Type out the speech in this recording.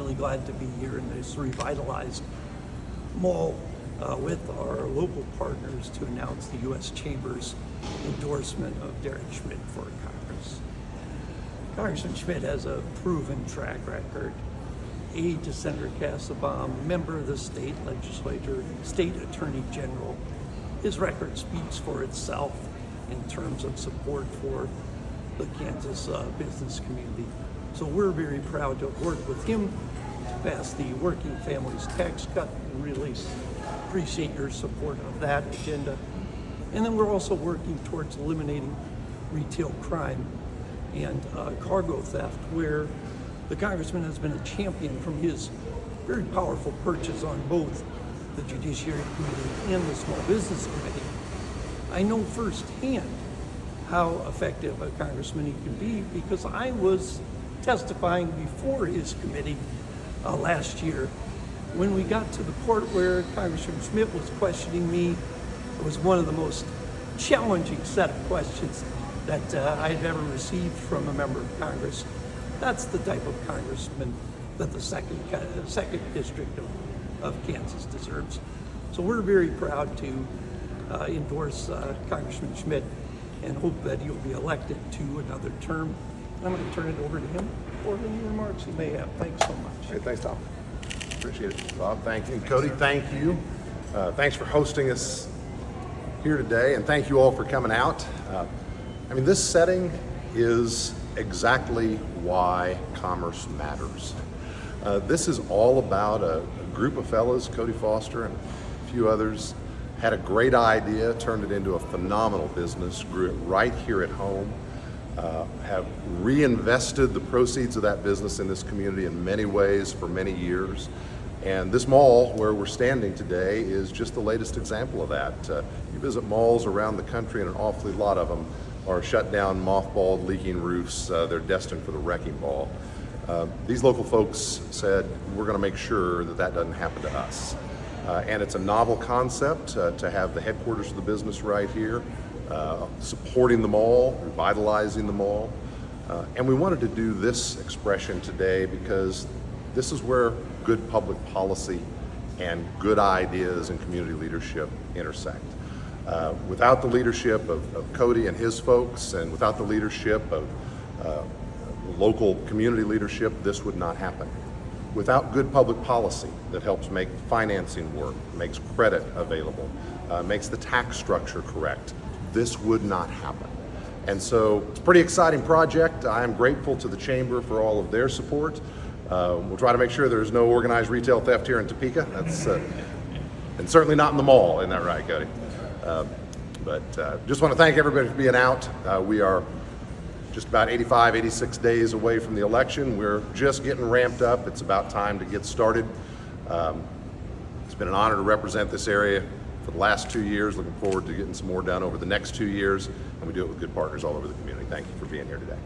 really glad to be here in this revitalized mall with our local partners to announce the U.S. Chamber's endorsement of Derek Schmidt for Congress. Congressman Schmidt has a proven track record. Aide to Senator Kassebaum, member of the state legislature, state attorney general. His record speaks for itself in terms of support for the Kansas business community. So we're very proud to work with him to pass the Working Families Tax Cut. We really appreciate your support of that agenda. And then we're also working towards eliminating retail crime and cargo theft, where the congressman has been a champion from his very powerful perches on both the Judiciary Committee and the Small Business Committee. I know firsthand how effective a congressman he can be because I was testifying before his committee last year. When we got to the part where Congressman Schmidt was questioning me, it was one of the most challenging set of questions that I've ever received from a member of Congress. That's the type of congressman that the second district of Kansas deserves. So we're very proud to endorse Congressman Schmidt and hope that he'll be elected to another term. I'm going to turn it over to him for any remarks he may have. Thanks so much. Hey, thanks, Tom. Appreciate it. Bob, thank you. And Cody, thank you. Thanks for hosting us here today, and thank you all for coming out. This setting is exactly why commerce matters. This is all about a group of fellas, Cody Foster and a few others, had a great idea, turned it into a phenomenal business, grew it right here at home, have reinvested the proceeds of that business in this community in many ways for many years. And this mall where we're standing today is just the latest example of that. You visit malls around the country and an awfully lot of them are shut down, mothballed, leaking roofs. They're destined for the wrecking ball. These local folks said, we're going to make sure that that doesn't happen to us. And it's a novel concept to have the headquarters of the business right here, supporting the mall, revitalizing the mall. And we wanted to do this expression today because this is where good public policy and good ideas and community leadership intersect. Without the leadership of Cody and his folks, and without the leadership of local community leadership, this would not happen. Without good public policy that helps make financing work, makes credit available, makes the tax structure correct, this would not happen. And so it's a pretty exciting project. I am grateful to the Chamber for all of their support. We'll try to make sure there's no organized retail theft here in Topeka. That's and certainly not in the mall, isn't that right, Cody? But just want to thank everybody for being out. We are just about 85, 86 days away from the election. We're just getting ramped up. It's about time to get started. It's been an honor to represent this area for the last 2 years. Looking forward to getting some more done over the next 2 years, and we do it with good partners all over the community. Thank you for being here today.